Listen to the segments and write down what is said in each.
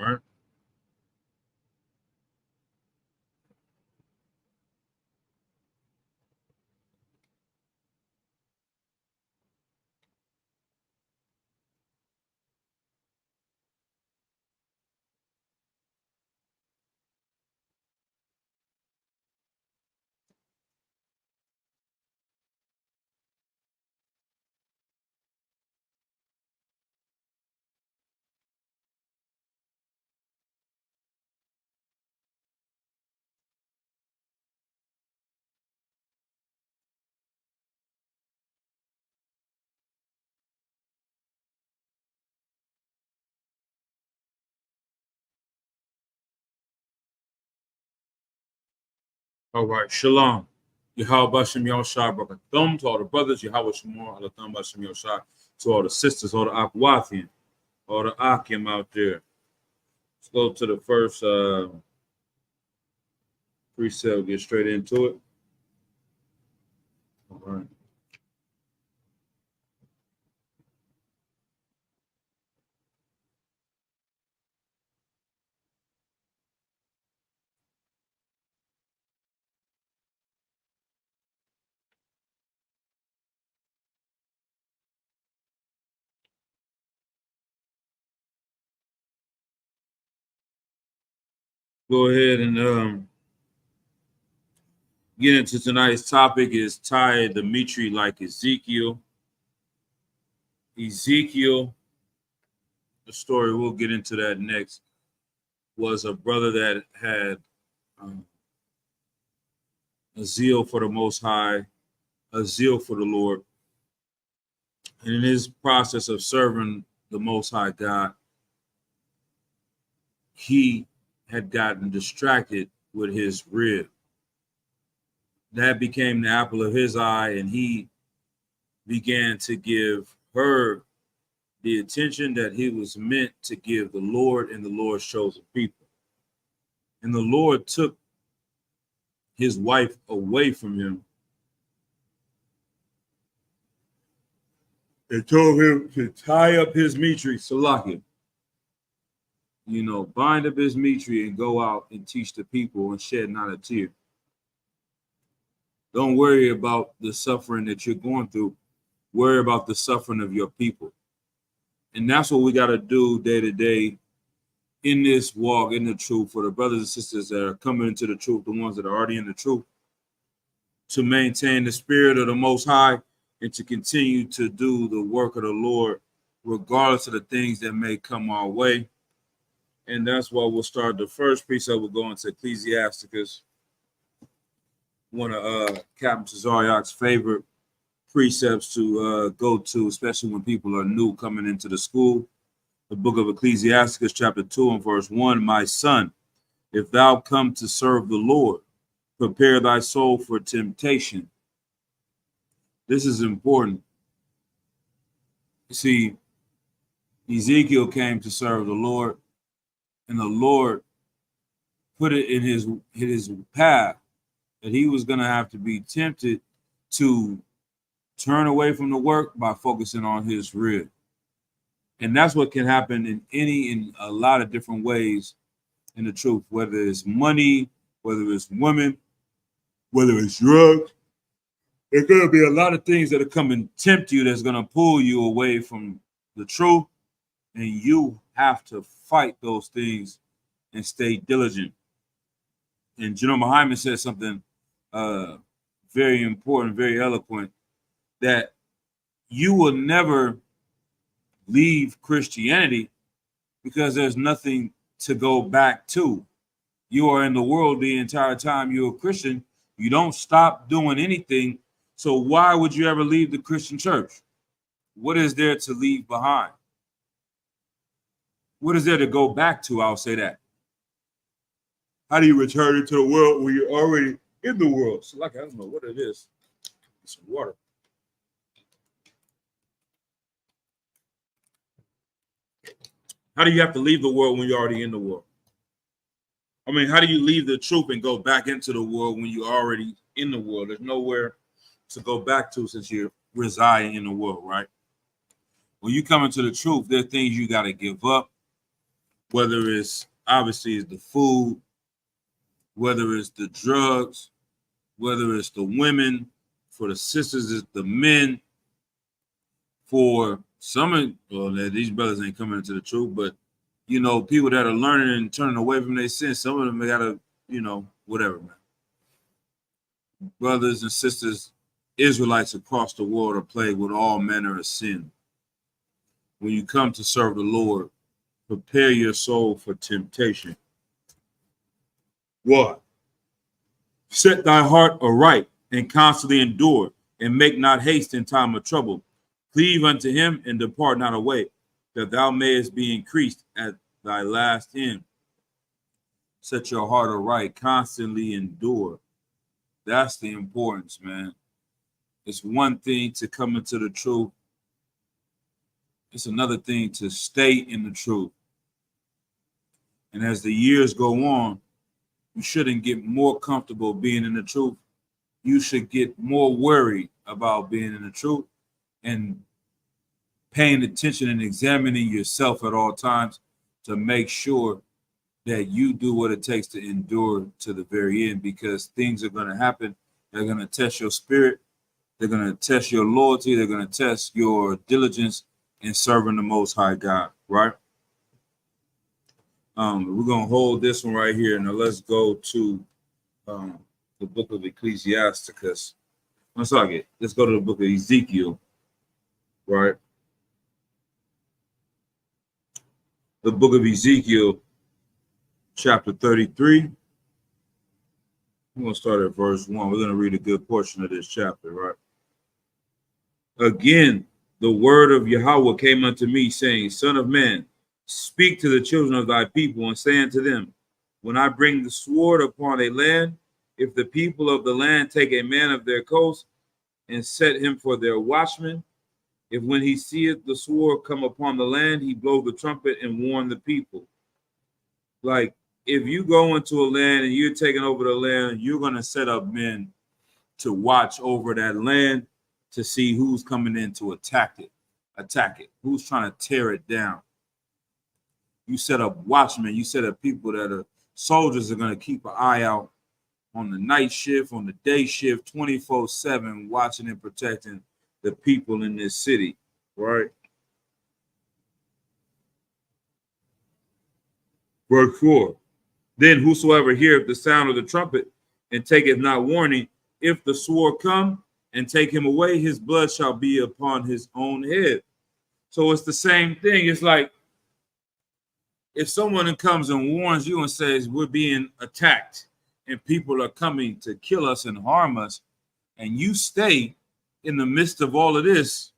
Right. All right. Shalom. Yahweh Bashem Yahushua Barakathum to all the brothers. Yahweh Shemor Alatham Bashem Yahushua to all the sisters, all the Akwathian, all the Akim out there. Let's go to the first precept. Get straight into it. All right. Go ahead and get into tonight's topic is tied the Mitre like Ezekiel. Ezekiel, the story, we'll get into that next, was a brother that had a zeal for the Most High, a zeal for the Lord. And in his process of serving the Most High God, he had gotten distracted with his rib. That became the apple of his eye, and he began to give her the attention that he was meant to give the Lord and the Lord's chosen people. And the Lord took his wife away from him and told him to tie up his Mitre, Salakia. You know, bind up his Mitre and go out and teach the people and shed not a tear. Don't worry about the suffering that you're going through. Worry about the suffering of your people. And that's what we got to do day to day in this walk, in the truth, for the brothers and sisters that are coming into the truth, the ones that are already in the truth, to maintain the spirit of the Most High and to continue to do the work of the Lord, regardless of the things that may come our way. And that's why we'll start the first precept. We'll go into Ecclesiasticus, one of Captain Cesariak's favorite precepts to go to, especially when people are new coming into the school. The book of Ecclesiasticus, chapter 2 and verse 1, my son, if thou come to serve the Lord, prepare thy soul for temptation. This is important. You see, Ezekiel came to serve the Lord, and the Lord put it in his path that he was going to have to be tempted to turn away from the work by focusing on his rib. And that's what can happen in a lot of different ways in the truth, whether it's money, whether it's women, whether it's drugs. There's going to be a lot of things that are come and tempt you that's going to pull you away from the truth. And you have to fight those things and stay diligent. And General Muhammad said something very important, very eloquent, that you will never leave Christianity because there's nothing to go back to. You are in the world the entire time you're a Christian. You don't stop doing anything. So why would you ever leave the Christian church? What is there to leave behind? What is there to go back to? I'll say that. How do you return into the world when you're already in the world? So like, I don't know what it is. Some water. How do you have to leave the world when you're already in the world? I mean, how do you leave the truth and go back into the world when you're already in the world? There's nowhere to go back to since you're residing in the world, right? When you come into the truth, there are things you got to give up. whether it's obviously it's the food, whether it's the drugs, whether it's the women, for the sisters, it's the men. For some of these brothers ain't coming into the truth, but people that are learning and turning away from their sins, some of them gotta, whatever, man. Brothers and sisters, Israelites across the world are plagued with all manner of sin. When you come to serve the Lord, prepare your soul for temptation. What? Set thy heart aright and constantly endure, and make not haste in time of trouble. Cleave unto him and depart not away, that thou mayest be increased at thy last end. Set your heart aright, constantly endure. That's the importance, man. It's one thing to come into the truth. It's another thing to stay in the truth. And as the years go on, you shouldn't get more comfortable being in the truth. You should get more worried about being in the truth and paying attention and examining yourself at all times to make sure that you do what it takes to endure to the very end, because things are going to happen. They're going to test your spirit. They're going to test your loyalty. They're going to test your diligence in serving the Most High God, right? We're going to hold this one right here. Now let's go to the book of Ecclesiasticus. Let's go to the book of Ezekiel, right? The book of Ezekiel, chapter 33. We're going to start at verse 1. We're going to read a good portion of this chapter, right? Again, the word of Yahweh came unto me, saying, Son of man, speak to the children of thy people, and say unto them, when I bring the sword upon a land, if the people of the land take a man of their coast and set him for their watchman, if when he seeth the sword come upon the land, he blow the trumpet and warn the people. Like, if you go into a land and you're taking over the land, you're going to set up men to watch over that land to see who's coming in to attack it, who's trying to tear it down. You set up watchmen, you set up people that are soldiers are going to keep an eye out on the night shift, on the day shift, 24/7, watching and protecting the people in this city, right? Verse 4. Then whosoever heareth the sound of the trumpet and taketh not warning, if the sword come and take him away, his blood shall be upon his own head. So it's the same thing. It's like if someone comes and warns you and says we're being attacked and people are coming to kill us and harm us, and you stay in the midst of all of this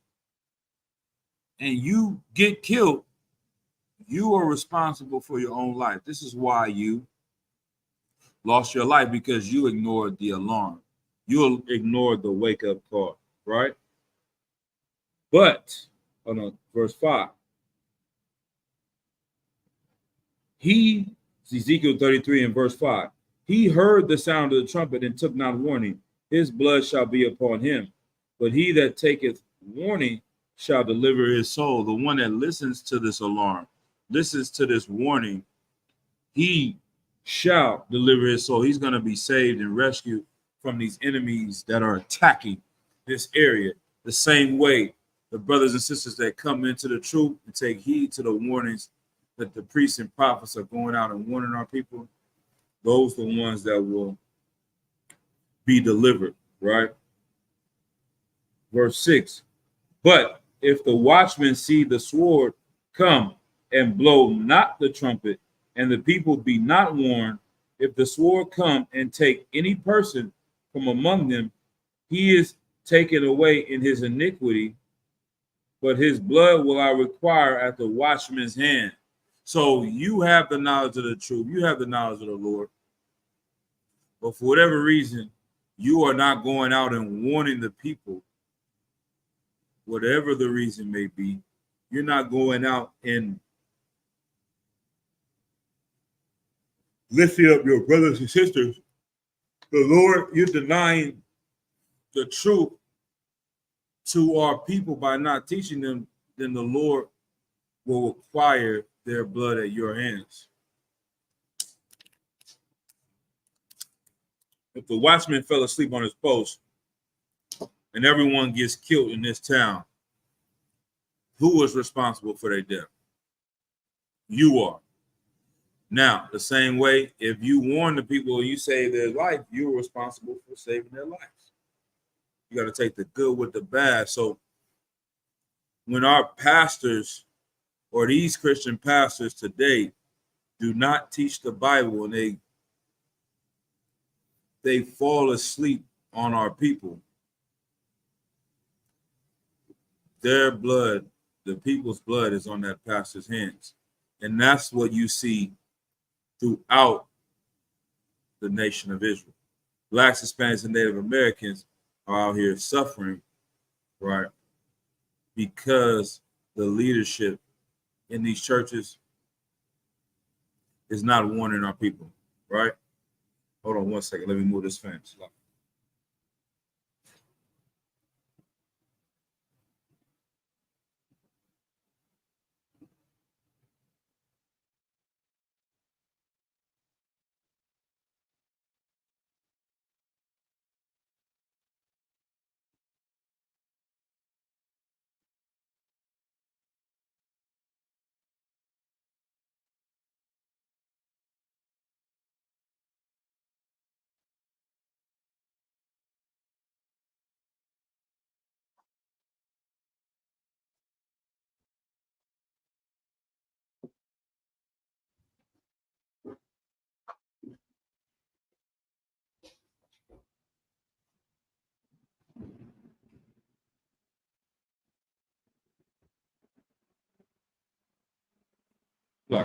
and you get killed, you are responsible for your own life. This is why you lost your life, because you ignored the alarm. You ignored the wake-up call, right? But, verse 5. Ezekiel 33 and verse 5. He heard the sound of the trumpet and took not warning. His blood shall be upon him. But he that taketh warning shall deliver his soul. The one that listens to this alarm, listens to this warning, he shall deliver his soul. He's going to be saved and rescued from these enemies that are attacking this area. The same way the brothers and sisters that come into the truth and take heed to the warnings that the priests and prophets are going out and warning our people, those are the ones that will be delivered, right? Verse 6. But if the watchmen see the sword come and blow not the trumpet, and the people be not warned, if the sword come and take any person from among them, he is taken away in his iniquity, but his blood will I require at the watchman's hand. So you have the knowledge of the truth, you have the knowledge of the Lord, but for whatever reason, you are not going out and warning the people, whatever the reason may be. You're not going out and lifting up your brothers and sisters. The Lord, you're denying the truth to our people by not teaching them, then the Lord will require their blood at your hands. If the watchman fell asleep on his post and everyone gets killed in this town, who was responsible for their death? You are. Now, the same way, if you warn the people, you save their life, you're responsible for saving their lives. You got to take the good with the bad. So when our pastors or these Christian pastors today do not teach the Bible and they fall asleep on our people, their blood, the people's blood is on that pastor's hands. And that's what you see throughout the nation of Israel. Blacks, Hispanics, and Native Americans are out here suffering, right? Because the leadership in these churches is not warning our people, right? Hold on one second. Let me move this fence.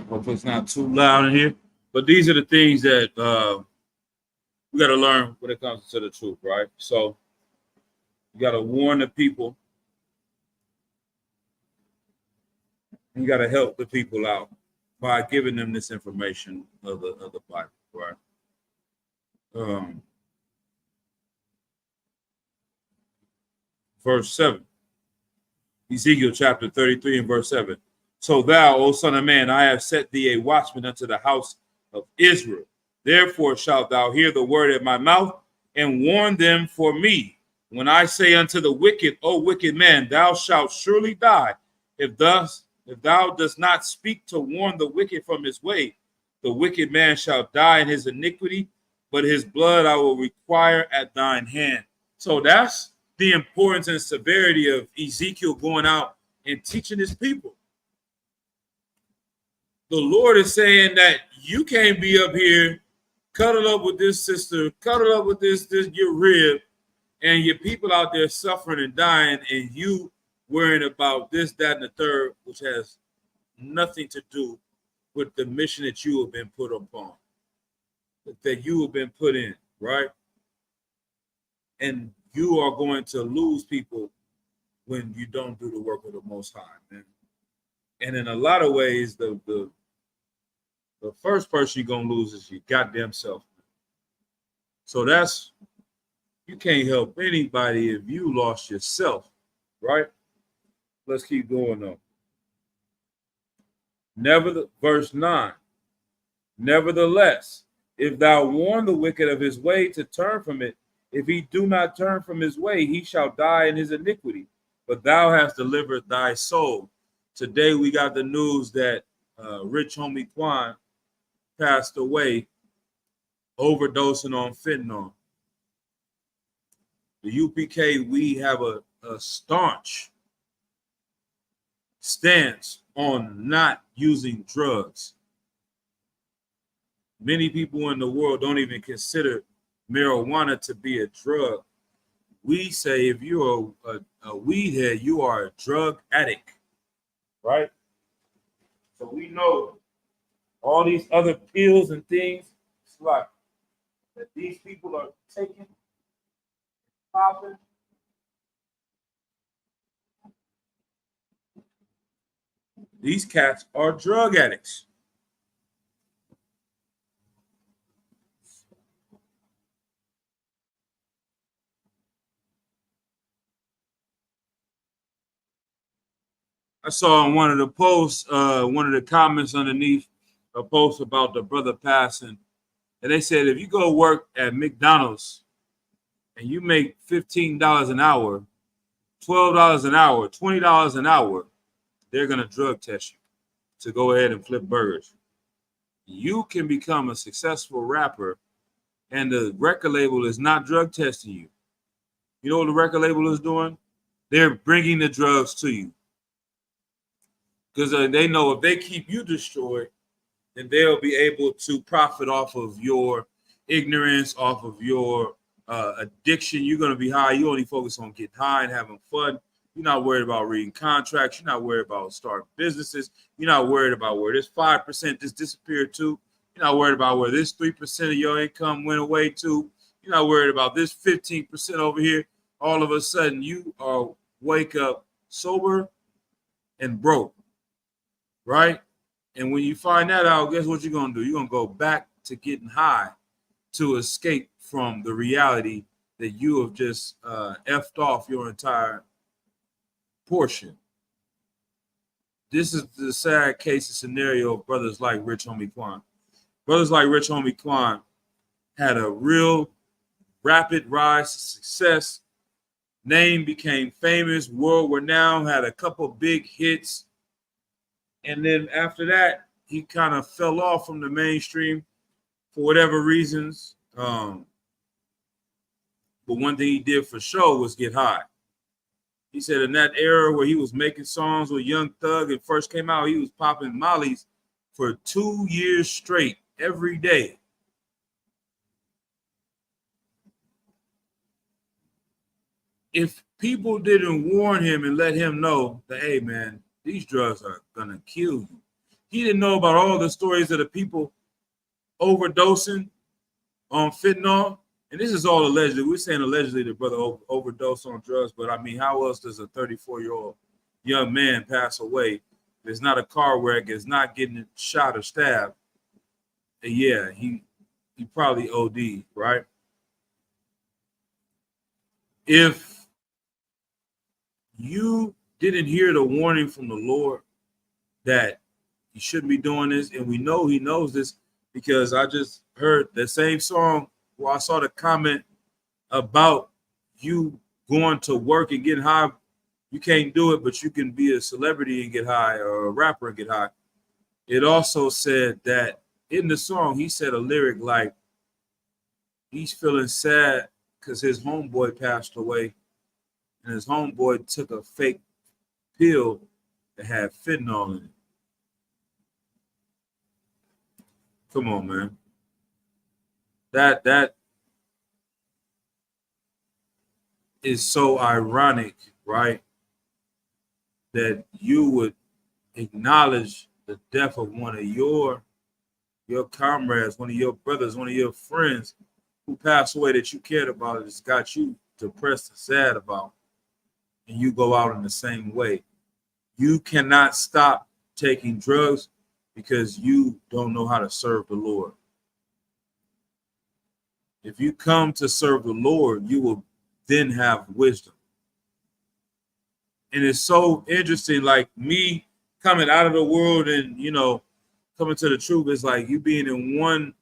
Hopefully it's not too loud in here. But these are the things that we got to learn when it comes to the truth, right? So you got to warn the people. You got to help the people out by giving them this information of the Bible, right? Verse 7. Ezekiel chapter 33 and verse 7. So thou, O son of man, I have set thee a watchman unto the house of Israel. Therefore shalt thou hear the word of my mouth and warn them for me. When I say unto the wicked, O wicked man, thou shalt surely die. If thou dost not speak to warn the wicked from his way, the wicked man shall die in his iniquity, but his blood I will require at thine hand. So that's the importance and severity of Ezekiel going out and teaching his people. The Lord is saying that you can't be up here, cuddle up with this sister, cuddle up with this your rib, and your people out there suffering and dying, and you worrying about this, that, and the third, which has nothing to do with the mission that you have been put upon, that you have been put in, right? And you are going to lose people when you don't do the work of the Most High, man. And in a lot of ways, the first person you're gonna lose is your goddamn self. So that's, you can't help anybody if you lost yourself, right? Let's keep going though. Verse 9. Nevertheless, if thou warn the wicked of his way to turn from it, if he do not turn from his way, he shall die in his iniquity. But thou hast delivered thy soul. Today we got the news that Rich Homie Quan passed away overdosing on fentanyl. The UPK, we have a staunch stance on not using drugs. Many people in the world don't even consider marijuana to be a drug. We say if you're a weed head, you are a drug addict, right? So we know all these other pills and things, it's like that these people are taking, popping. These cats are drug addicts. I saw on one of the posts, one of the comments underneath a post about the brother passing, and they said if you go work at McDonald's and you make $15 an hour, $12 an hour, $20 an hour, they're gonna drug test you to go ahead and flip burgers. You can become a successful rapper, and the record label is not drug testing you. You know what the record label is doing? They're bringing the drugs to you. Because they know if they keep you destroyed, then they'll be able to profit off of your ignorance, off of your addiction. You're going to be high. You only focus on getting high and having fun. You're not worried about reading contracts. You're not worried about starting businesses. You're not worried about where this 5% just disappeared to. You're not worried about where this 3% of your income went away to. You're not worried about this 15% over here. All of a sudden, you wake up sober and broke, right? And when you find that out, guess what you're going to do? You're going to go back to getting high to escape from the reality that you have just effed off your entire portion. This is the sad case and scenario of brothers like Rich Homie Quan. Brothers like Rich Homie Quan had a real rapid rise to success. Name became famous, world renowned, had a couple big hits. And then after that, he kind of fell off from the mainstream for whatever reasons. But one thing he did for sure was get high. He said in that era where he was making songs with Young Thug and first came out, he was popping mollies for 2 years straight, every day. If people didn't warn him and let him know that, hey, man, these drugs are going to kill you. He didn't know about all the stories of the people overdosing on fentanyl. And this is all allegedly. We're saying allegedly the brother overdosed on drugs, but I mean, how else does a 34-year-old young man pass away? There's not a car wreck, it's not getting shot or stabbed. And yeah, he probably OD'd, right? If you didn't hear the warning from the Lord that you shouldn't be doing this, and we know he knows this because I just heard the same song where I saw the comment about you going to work and getting high. You can't do it, but you can be a celebrity and get high, or a rapper and get high. It also said that in the song, he said a lyric like, he's feeling sad because his homeboy passed away, and his homeboy took a fake pill that had fentanyl in it. Come on, man. That is so ironic, right? That you would acknowledge the death of one of your comrades, one of your brothers, one of your friends who passed away that you cared about, that's got you depressed and sad about, and you go out in the same way. You cannot stop taking drugs because you don't know how to serve the Lord. If you come to serve the Lord, you will then have wisdom. And it's so interesting, like me coming out of the world and, coming to the truth, is like you being in one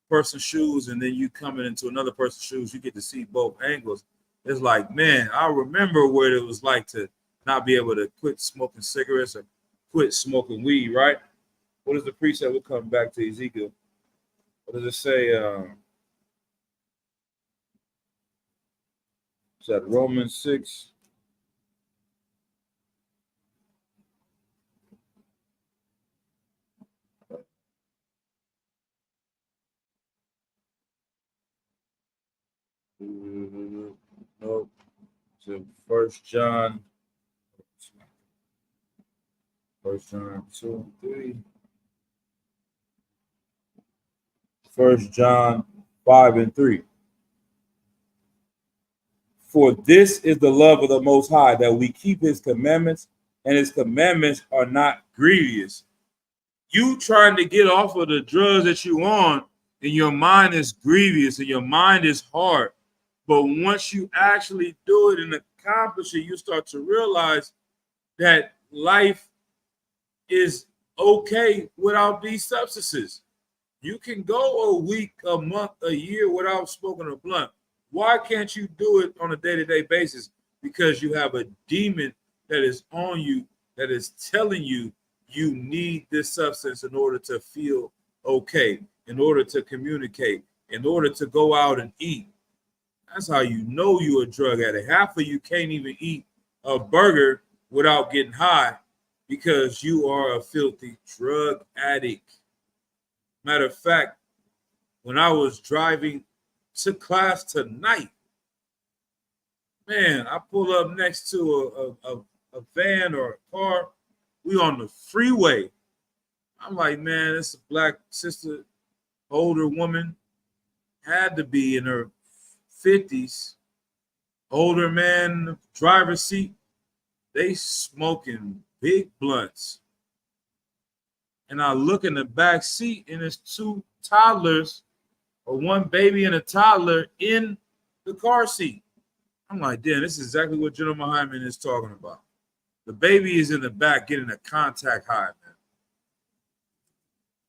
person's shoes and then you coming into another person's shoes, you get to see both angles. It's like, man, I remember what it was like to not be able to quit smoking cigarettes or quit smoking weed, right? What does the precept? We'll come back to Ezekiel. What does it say? Is that Romans 6? Nope. So 1 John 2 and 3. 1 John 5 and 3. For this is the love of the Most High, that we keep his commandments, and his commandments are not grievous. You trying to get off of the drugs that you on, and your mind is grievous, and your mind is hard. But once you actually do it and accomplish it, you start to realize that life is okay without these substances. You can go a week, a month, a year without smoking a blunt. Why can't you do it on a day-to-day basis? Because you have a demon that is on you, that is telling you you need this substance in order to feel okay, in order to communicate, in order to go out and eat. That's how you know you're a drug addict. Half of you can't even eat a burger without getting high because you are a filthy drug addict. Matter of fact, when I was driving to class tonight, man, I pull up next to a van or a car. We on the freeway. I'm like, man, it's a black sister, older woman, had to be in her 50s. Older man in the driver's seat, they smoking big blunts. And I look in the back seat and it's two toddlers, or one baby and a toddler in the car seat. I'm like, damn, this is exactly what General Hyman is talking about. The baby is in the back getting a contact high, man.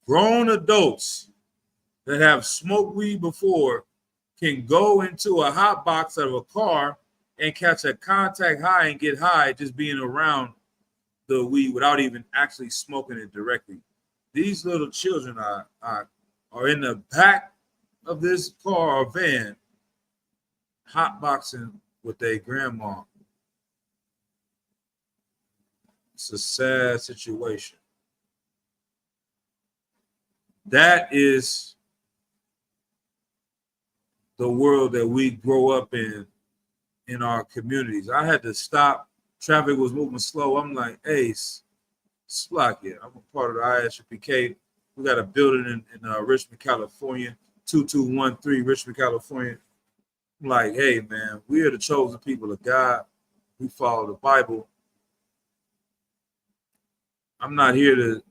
Grown adults that have smoked weed before can go into a hot box of a car and catch a contact high and get high just being around the weed without even actually smoking it directly. These little children are in the back of this car or van hotboxing with their grandma. It's a sad situation. That is the world that we grow up in our communities. I had to stop. Traffic was moving slow. I'm like, hey, Slack it. I'm a part of the ISUPK. We got a building in Richmond, California, 2213 Richmond, California. I'm like, hey, man, we are the chosen people of God. We follow the Bible. I'm not here to,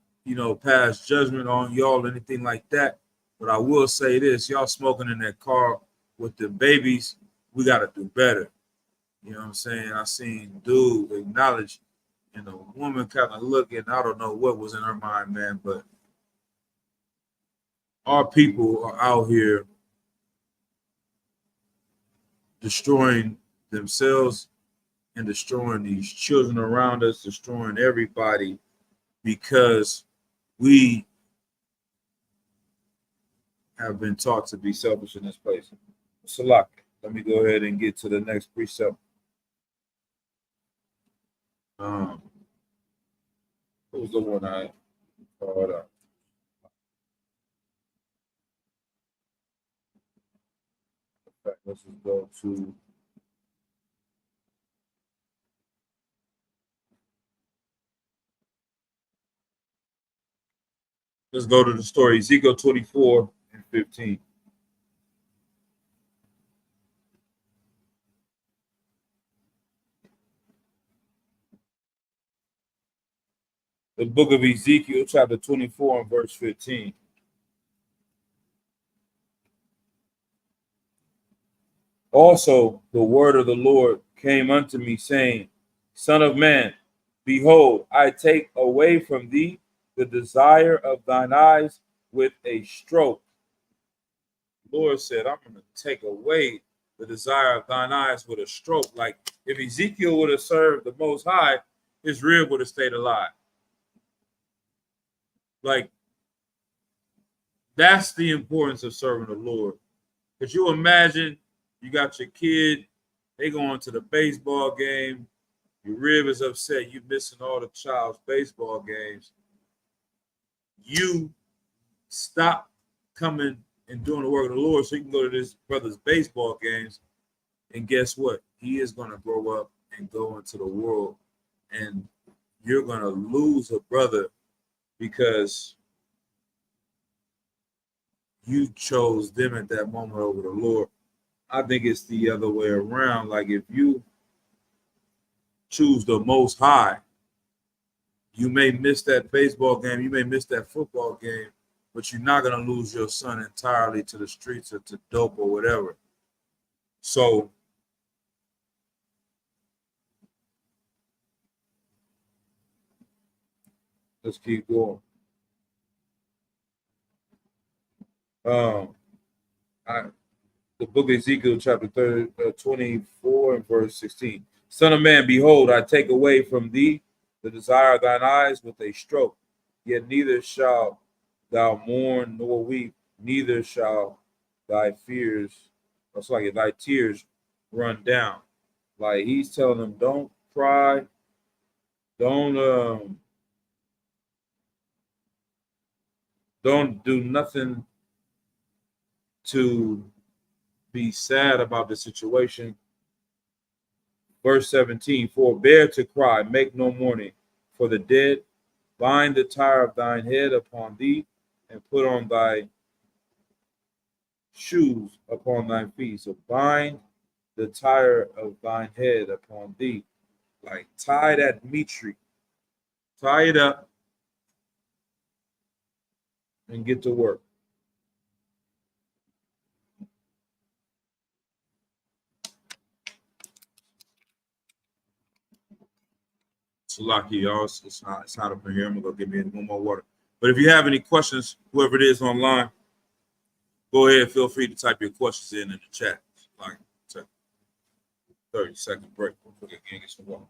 pass judgment on y'all or anything like that. But I will say this, y'all smoking in that car with the babies, we got to do better. You know what I'm saying? I seen dude acknowledge, and the woman kind of looking, I don't know what was in her mind, man, but our people are out here destroying themselves and destroying these children around us, destroying everybody because we have been taught to be selfish in this place. Salak, let me go ahead and get to the next precept. What was the one I called up? Let's just go to the story, Ezekiel 24 and 15. The book of Ezekiel, chapter 24 and verse 15. Also, the word of the Lord came unto me, saying, Son of man, behold, I take away from thee the desire of thine eyes with a stroke. The Lord said, I'm going to take away the desire of thine eyes with a stroke. Like if Ezekiel would have served the Most High, his rib would have stayed alive. Like, that's the importance of serving the Lord. Could you imagine you got your kid, they going to the baseball game, your rib is upset, you missing all the child's baseball games. You stop coming and doing the work of the Lord so you can go to this brother's baseball games. And guess what? He is going to grow up and go into the world. And you're going to lose a brother because you chose them at that moment over the Lord. I think it's the other way around. Like if you choose the Most High, you may miss that baseball game, you may miss that football game, but you're not going to lose your son entirely to the streets or to dope or whatever. So Let's keep going. Um, the book of Ezekiel, chapter 24 and verse 16. Son of man, behold, I take away from thee the desire of thine eyes with a stroke. Yet neither shalt thou mourn nor weep, neither shall thy fears, it's like thy tears run down. Like he's telling them, don't cry, don't don't do nothing to be sad about the situation. Verse 17, forbear to cry, make no mourning for the dead, bind the tire of thine head upon thee, and put on thy shoes upon thine feet. So bind the tire of thine head upon thee. Like tie that Mitre, tie it up, and get to work. So lucky, y'all. It's not up in here. I'm gonna go get me one more water. But if you have any questions, whoever it is online, go ahead. Feel free to type your questions in the chat. Like 30-second break. We'll again get some water.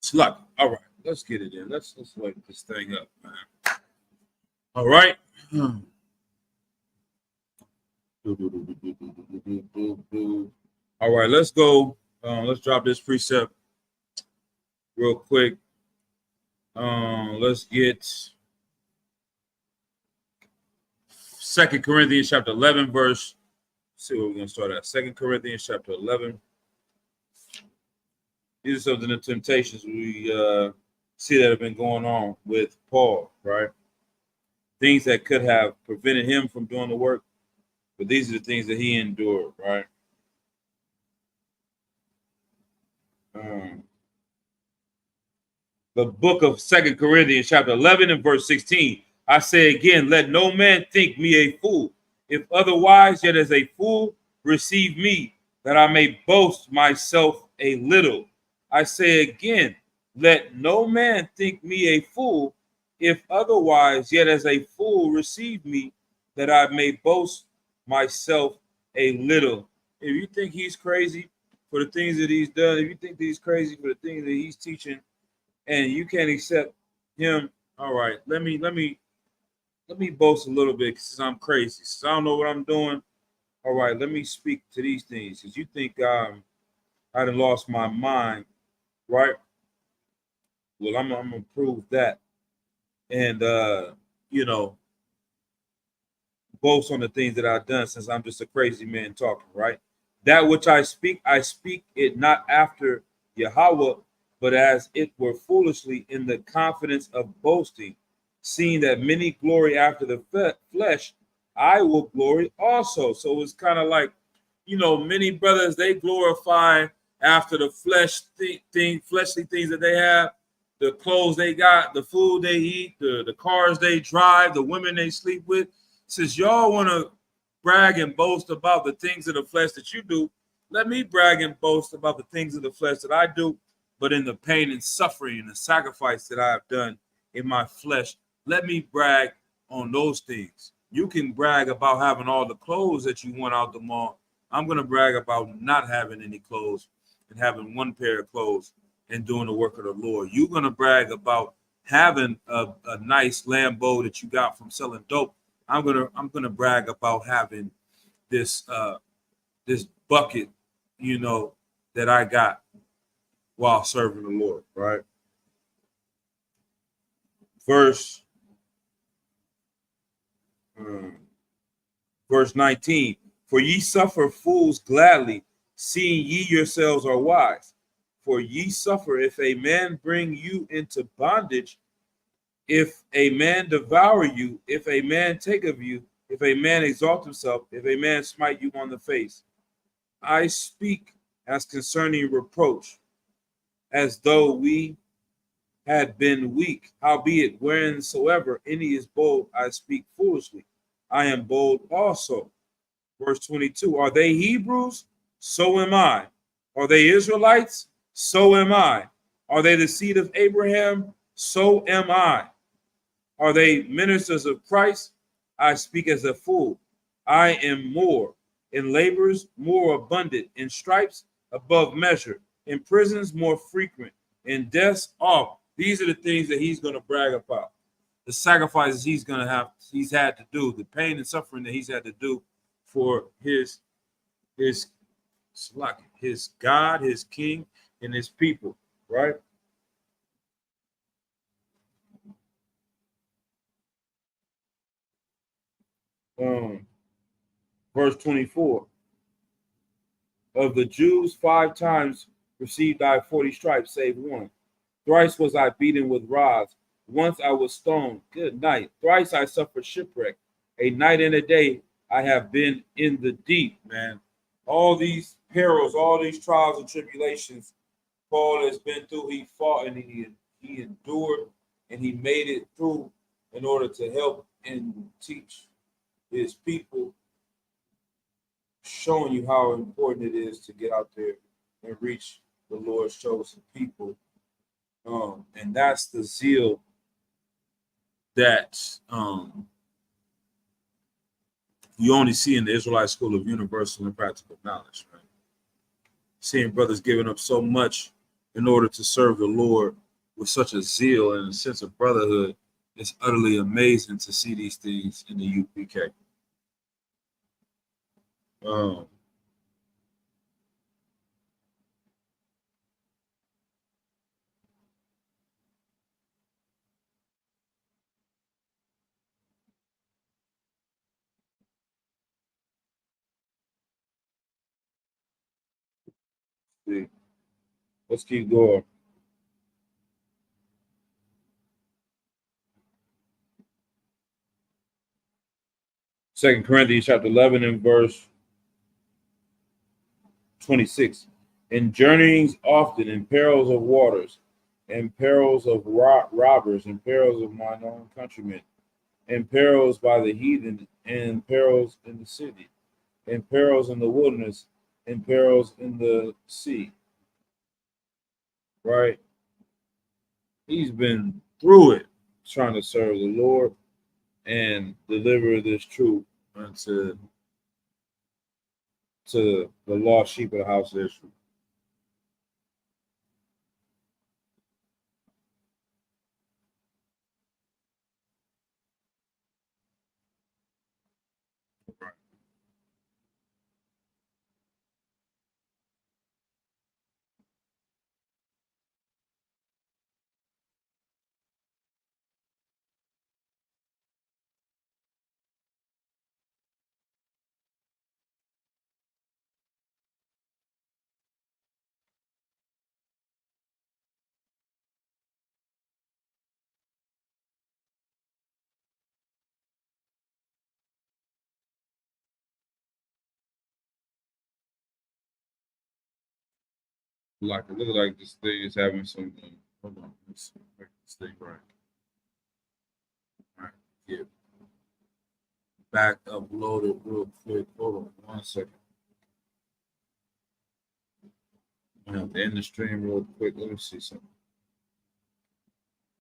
Sluck. All right, let's get it in. Let's wake this thing up, man. All right. All right, let's go. Let's drop this precept real quick. Let's get 2 Corinthians chapter 11, verse. Let's see where we're gonna start at. 2 Corinthians chapter 11. These are some of the temptations we see that have been going on with Paul, right? Things that could have prevented him from doing the work, but these are the things that he endured, right? The book of 2 Corinthians chapter 11 and verse 16. I say again, let no man think me a fool. If otherwise, yet as a fool, receive me, that I may boast myself a little. I say again, let no man think me a fool. If otherwise, yet as a fool, receive me, that I may boast myself a little. If you think he's crazy for the things that he's done, if you think that he's crazy for the things that he's teaching, and you can't accept him, all right, let me boast a little bit since I'm crazy. Since I don't know what I'm doing, all right, let me speak to these things. Because you think I done lost my mind, right? Well, I'm gonna prove that. And you know, boast on the things that I've done since I'm just a crazy man talking, right? That which I speak it not after Yahweh, but as it were foolishly in the confidence of boasting, seeing that many glory after the flesh, I will glory also. So it's kind of like, many brothers, they glorify after the fleshly things that they have, the clothes they got, the food they eat, the cars they drive, the women they sleep with. Since y'all want to brag and boast about the things of the flesh that you do, let me brag and boast about the things of the flesh that I do, but in the pain and suffering and the sacrifice that I have done in my flesh. Let me brag on those things. You can brag about having all the clothes that you want out the mall. I'm going to brag about not having any clothes and having one pair of clothes and doing the work of the Lord. You're going to brag about having a nice Lambo that you got from selling dope. I'm gonna brag about having this this bucket, that I got while serving the Lord. Right. Verse um, verse 19. For ye suffer fools gladly, seeing ye yourselves are wise. For ye suffer if a man bring you into bondage, if a man devour you, if a man take of you, if a man exalt himself, if a man smite you on the face. I speak as concerning reproach, as though we had been weak. Howbeit, whereinsoever any is bold, I speak foolishly. I am bold also. Verse 22. Are they Hebrews? So am I. Are they Israelites? So am I. Are they the seed of Abraham? So am I. Are they ministers of Christ? I speak as a fool. I am more in labors, more abundant in stripes, above measure, in prisons, more frequent, in deaths, oft. These are the things that he's going to brag about. The sacrifices he's had to do, the pain and suffering that he's had to do for his God, his King, and his people. Right. Um, Verse 24. Of the Jews, 5 times received I 40 stripes, save one. Thrice was I beaten with rods. Once I was stoned. Good night. Thrice I suffered shipwreck. A night and a day I have been in the deep, man. All these perils, all these trials and tribulations Paul has been through, he fought and he endured and he made it through in order to help and teach his people, showing you how important it is to get out there and reach the Lord's chosen people. And that's the zeal that you only see in the Israelite School of Universal and Practical Knowledge. Right? Seeing brothers giving up so much in order to serve the Lord with such a zeal and a sense of brotherhood, it's utterly amazing to see these things in the UPK. Um, see, let's keep going. Second Corinthians chapter 11 and verse 26. In journeyings often, in perils of waters, in perils of robbers, in perils of mine own countrymen, in perils by the heathen, in perils in the city, in perils in the wilderness, in perils in the sea. Right? He's been through it trying to serve the Lord and deliver this truth unto the lost sheep of the house of Israel. Like it look like this thing is having some. Hold on, let's make this thing right. All right, get back uploaded real quick. Hold on 1 second. I'm gonna have to end the stream real quick. Let me see something.